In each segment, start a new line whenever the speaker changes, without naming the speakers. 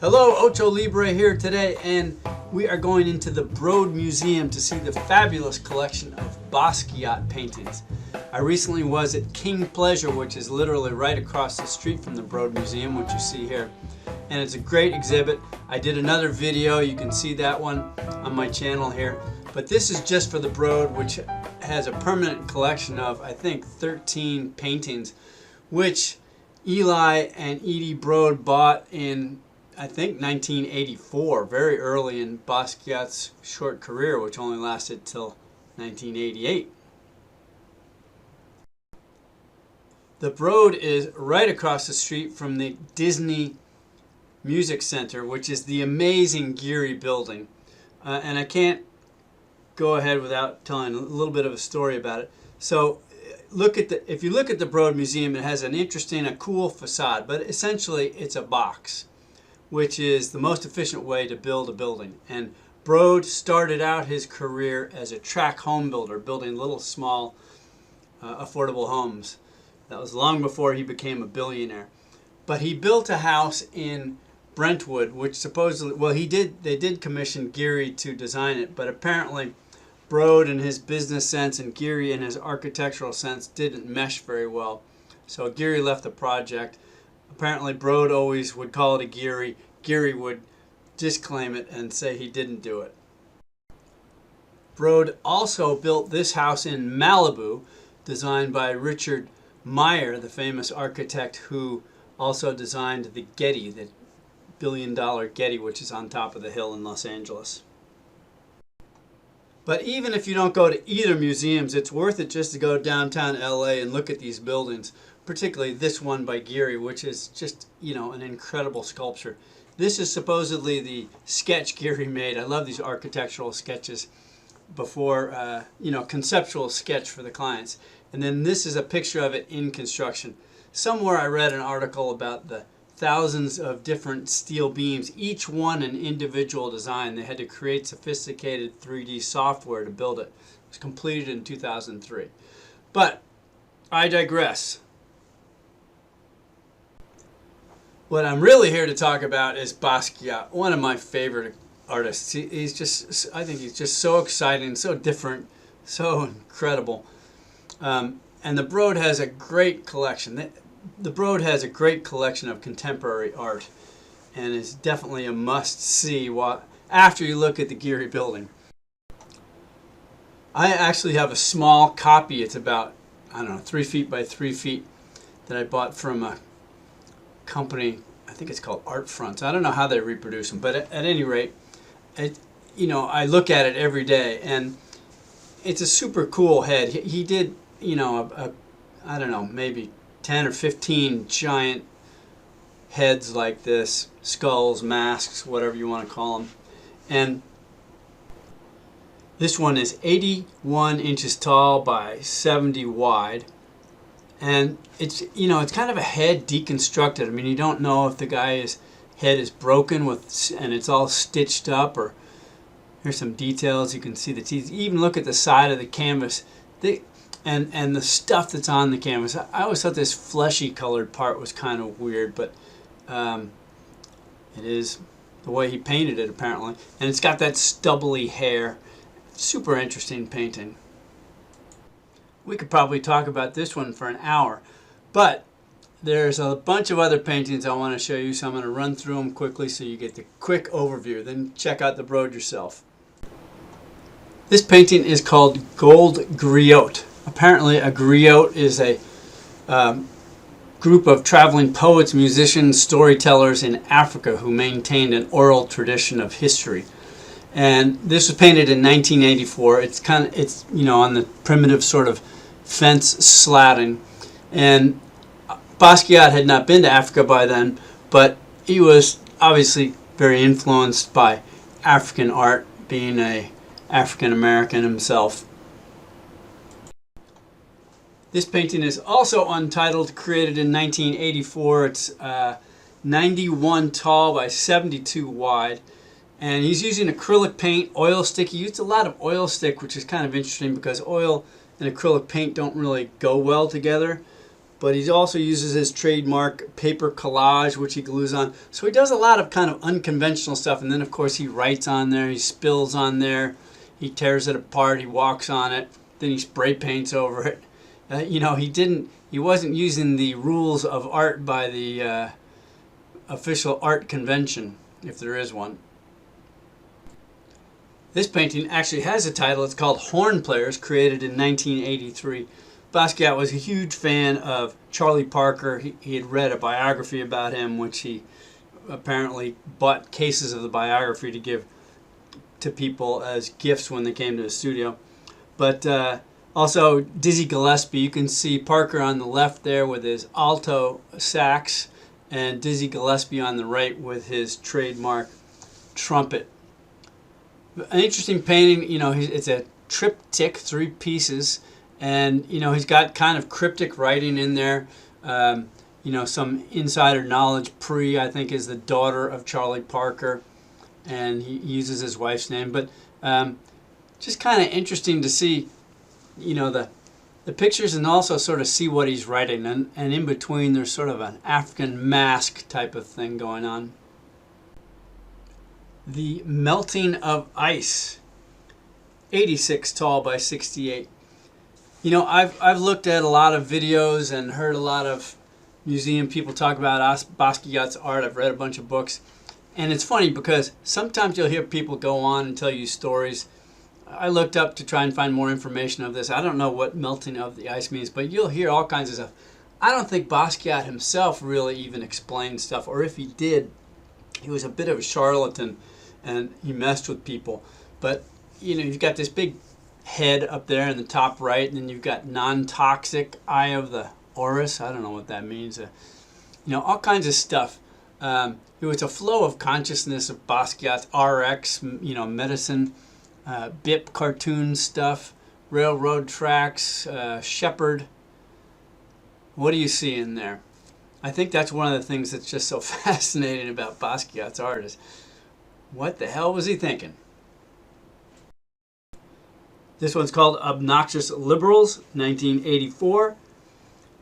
Hello, Ocho Libre here today, and we are going into the Broad Museum to see the fabulous collection of Basquiat paintings. I recently was at King Pleasure, which is literally right across the street from the Broad Museum, which you see here. And it's a great exhibit. I did another video, you can see that one on my channel here. But this is just for the Broad, which has a permanent collection of, I think, 13 paintings, which Eli and Edythe Broad bought in, I think, 1984, very early in Basquiat's short career, which only lasted till 1988. The Broad is right across the street from the Disney Music Center, which is the amazing Geary building. And I can't go ahead without telling a little bit of a story about it. So if you look at the Broad Museum, it has an interesting, a cool facade, but essentially it's a box, which is the most efficient way to build a building. And Broad started out his career as a tract home builder, building little small affordable homes. That was long before he became a billionaire. But he built a house in Brentwood, which supposedly, well, they did commission Geary to design it, but apparently Broad in his business sense and Geary in his architectural sense didn't mesh very well. So Geary left the project. Apparently Broad always would call it a Geary. Geary would disclaim it and say he didn't do it. Broad also built this house in Malibu, designed by Richard Meyer, the famous architect who also designed the Getty, the billion-dollar Getty, which is on top of the hill in Los Angeles. But even if you don't go to either museums, it's worth it just to go downtown LA and look at these buildings, particularly this one by Geary, which is just, an incredible sculpture. This is supposedly the sketch Geary made. I love these architectural sketches before, conceptual sketch for the clients. And then this is a picture of it in construction. Somewhere I read an article about the thousands of different steel beams, each one an individual design. They had to create sophisticated 3D software to build it. It was completed in 2003. But I digress. What I'm really here to talk about is Basquiat, one of my favorite artists. I think he's just so exciting, so different, so incredible. And the Broad has a great collection. The Broad has a great collection of contemporary art, and it's definitely a must-see after you look at the Geary building. I actually have a small copy. It's about, 3 feet by 3 feet that I bought from a company. I think it's called Art Fronts. I don't know how they reproduce them, but at any rate, I look at it every day, and it's a super cool head. He did, I don't know, maybe 10 or 15 giant heads like this, skulls, masks, whatever you want to call them. And this one is 81 inches tall by 70 wide. And it's, it's kind of a head deconstructed. I mean, you don't know if the guy's head is broken and it's all stitched up, or here's some details. You can see the teeth. Even look at the side of the canvas. And the stuff that's on the canvas. I always thought this fleshy colored part was kind of weird, but it is the way he painted it apparently. And it's got that stubbly hair. Super interesting painting. We could probably talk about this one for an hour, but there's a bunch of other paintings I want to show you, so I'm going to run through them quickly so you get the quick overview. Then check out the Broad yourself. This painting is called Gold Griot. Apparently a griot is a group of traveling poets, musicians, storytellers in Africa who maintained an oral tradition of history. And this was painted in 1984. It's on the primitive sort of fence slatting. And Basquiat had not been to Africa by then, but he was obviously very influenced by African art, being a African American himself. This painting is also untitled, created in 1984. It's 91 tall by 72 wide. And he's using acrylic paint, oil stick. He used a lot of oil stick, which is kind of interesting because oil and acrylic paint don't really go well together. but he also uses his trademark paper collage, which he glues on. So he does a lot of kind of unconventional stuff. And then, of course, he writes on there, he spills on there, he tears it apart, he walks on it, then he spray paints over it. He wasn't using the rules of art by the official art convention, if there is one. This painting actually has a title. It's called Horn Players, created in 1983. Basquiat was a huge fan of Charlie Parker. He had read a biography about him, which he apparently bought cases of the biography to give to people as gifts when they came to the studio. But also Dizzy Gillespie. You can see Parker on the left there with his alto sax, and Dizzy Gillespie on the right with his trademark trumpet. An interesting painting. It's a triptych, 3 pieces, and he's got kind of cryptic writing in there. Some insider knowledge. Pre, I think, is the daughter of Charlie Parker, and he uses his wife's name. But just kind of interesting to see, the pictures, and also sort of see what he's writing. And in between, there's sort of an African mask type of thing going on. The Melting of Ice, 86 tall by 68. I've looked at a lot of videos and heard a lot of museum people talk about Basquiat's art. I've read a bunch of books. And it's funny because sometimes you'll hear people go on and tell you stories. I looked up to try and find more information of this. I don't know what melting of the ice means, but you'll hear all kinds of stuff. I don't think Basquiat himself really even explained stuff, or if he did, he was a bit of a charlatan and he messed with people. But you've got this big head up there in the top right, and then you've got non-toxic, eye of the Horus. I don't know what that means. All kinds of stuff. It was a flow of consciousness of Basquiat's RX, medicine, BIP cartoon stuff, railroad tracks, shepherd. What do you see in there? I think that's one of the things that's just so fascinating about Basquiat's art is, what the hell was he thinking? This one's called Obnoxious Liberals, 1984.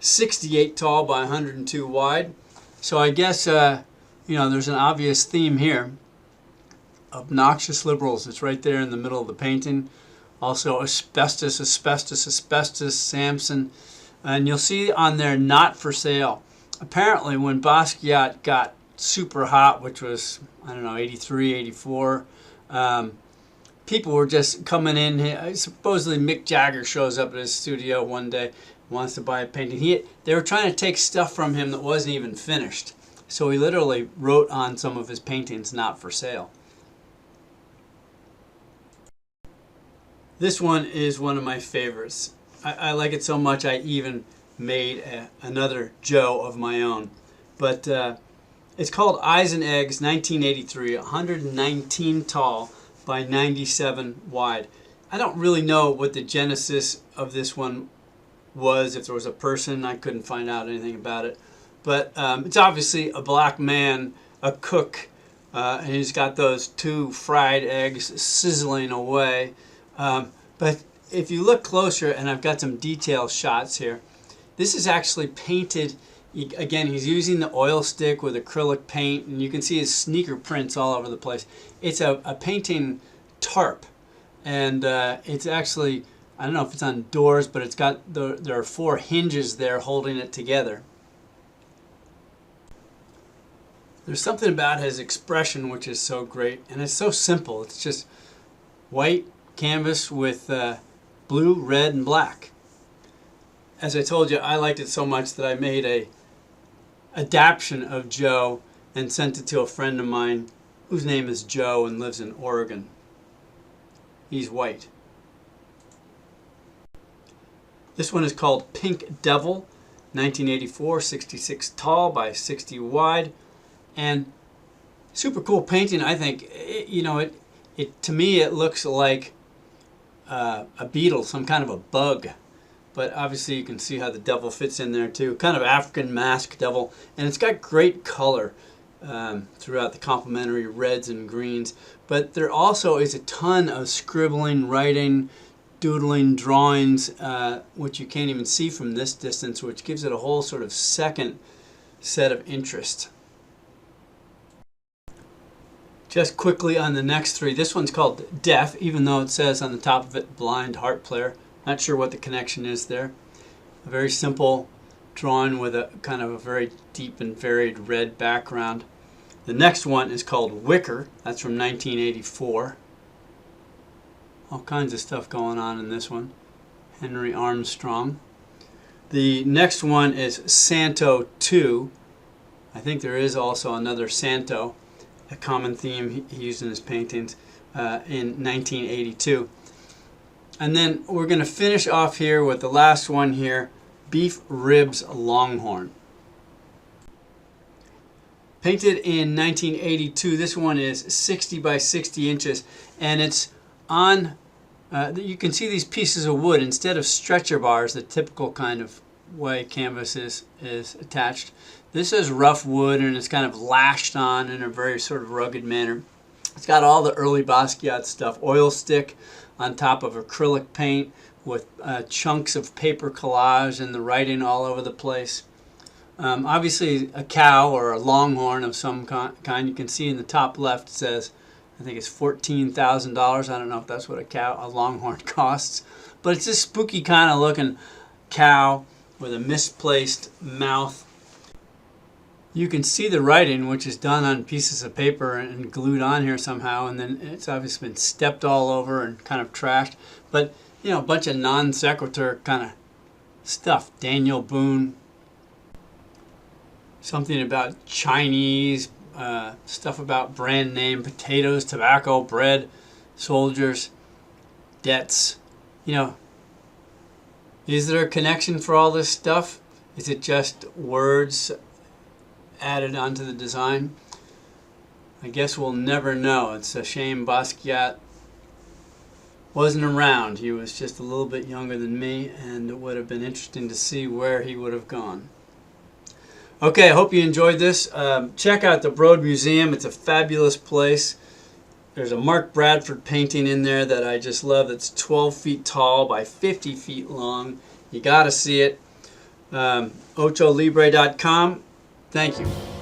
68 tall by 102 wide. So I guess, there's an obvious theme here. Obnoxious liberals. It's right there in the middle of the painting. Also asbestos, Samson. And you'll see on there, not for sale. Apparently when Basquiat got super hot, which was, 83, 84, people were just coming in. Supposedly Mick Jagger shows up at his studio one day, wants to buy a painting. They were trying to take stuff from him that wasn't even finished. So he literally wrote on some of his paintings, not for sale. This one is one of my favorites. I like it so much I even made another Joe of my own. But it's called Eyes and Eggs, 1983, 119 tall by 97 wide. I don't really know what the genesis of this one was. If there was a person, I couldn't find out anything about it. But it's obviously a black man, a cook, and he's got those 2 fried eggs sizzling away. But if you look closer, and I've got some detail shots here, this is actually painted. Again, he's using the oil stick with acrylic paint, and you can see his sneaker prints all over the place. It's a painting tarp, and it's actually, I don't know if it's on doors, but it's got there are 4 hinges there holding it together. There's something about his expression which is so great, and it's so simple. It's just white canvas with blue, red, and black. As I told you, I liked it so much that I made a adaptation of Joe and sent it to a friend of mine whose name is Joe and lives in Oregon. He's white. This one is called Pink Devil, 1984, 66 tall by 60 wide, and super cool painting. I think it to me it looks like a beetle, some kind of a bug. But obviously you can see how the devil fits in there too. Kind of African mask devil. And it's got great color throughout the complementary reds and greens. But there also is a ton of scribbling, writing, doodling drawings, which you can't even see from this distance, which gives it a whole sort of second set of interest. Just quickly on the next three, this one's called Deaf, even though it says on the top of it Blind Harp Player. Not sure what the connection is there. A very simple drawing with a kind of a very deep and varied red background. The next one is called Wicker. That's from 1984. All kinds of stuff going on in this one. Henry Armstrong. The next one is Santo 2. I think there is also another Santo, a common theme he used in his paintings, in 1982. And then we're going to finish off here with the last one here, Beef Ribs Longhorn. Painted in 1982. This one is 60 by 60 inches, and it's on, you can see these pieces of wood. Instead of stretcher bars, the typical kind of way canvas is attached, this is rough wood, and it's kind of lashed on in a very sort of rugged manner. It's got all the early Basquiat stuff, oil stick on top of acrylic paint with chunks of paper collage and the writing all over the place. Obviously a cow or a longhorn of some kind. You can see in the top left it says, I think it's $14,000. I don't know if that's what a longhorn costs, but it's this spooky kind of looking cow with a misplaced mouth. You can see the writing, which is done on pieces of paper and glued on here somehow, and then it's obviously been stepped all over and kind of trashed. But, you know, a bunch of non sequitur kind of stuff. Daniel Boone, something about Chinese, stuff about brand name, potatoes, tobacco, bread, soldiers, debts. You know, is there a connection for all this stuff? Is it just words added onto the design? I guess we'll never know. It's a shame Basquiat wasn't around. He was just a little bit younger than me, and it would have been interesting to see where he would have gone. Okay, I hope you enjoyed this. Check out the Broad Museum. It's a fabulous place. There's a Mark Bradford painting in there that I just love. That's 12 feet tall by 50 feet long. You got to see it. OchoLibre.com. Thank you.